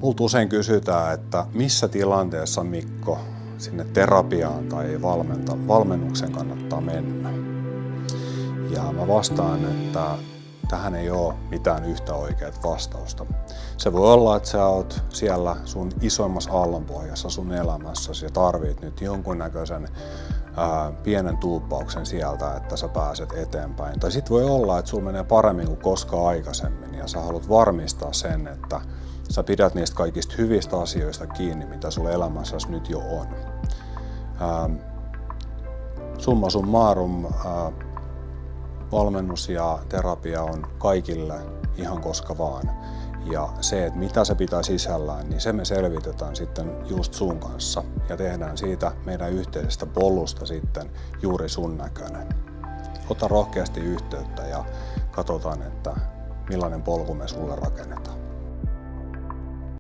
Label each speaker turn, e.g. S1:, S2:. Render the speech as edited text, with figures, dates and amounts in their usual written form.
S1: Multa usein kysytään, että missä tilanteessa, Mikko, sinne terapiaan tai valmennuksen kannattaa mennä. Ja mä vastaan, että tähän ei ole mitään yhtä oikeaa vastausta. Se voi olla, että sä oot siellä sun isoimmassa aallonpohjassa sun elämässäsi ja tarvit nyt jonkunnäköisen pienen tuuppauksen sieltä, että sä pääset eteenpäin. Tai sit voi olla, että sulla menee paremmin kuin koskaan aikaisemmin ja sä haluat varmistaa sen, että sä pidät niistä kaikista hyvistä asioista kiinni, mitä sulla elämässäsi nyt jo on. Summa summarum, valmennus ja terapia on kaikille ihan koska vaan. Ja se, että mitä se pitää sisällään, niin se me selvitetään sitten just sun kanssa ja tehdään siitä meidän yhteisestä polusta sitten juuri sun näköinen. Ota rohkeasti yhteyttä ja katsotaan, että millainen polku me sulle rakennetaan.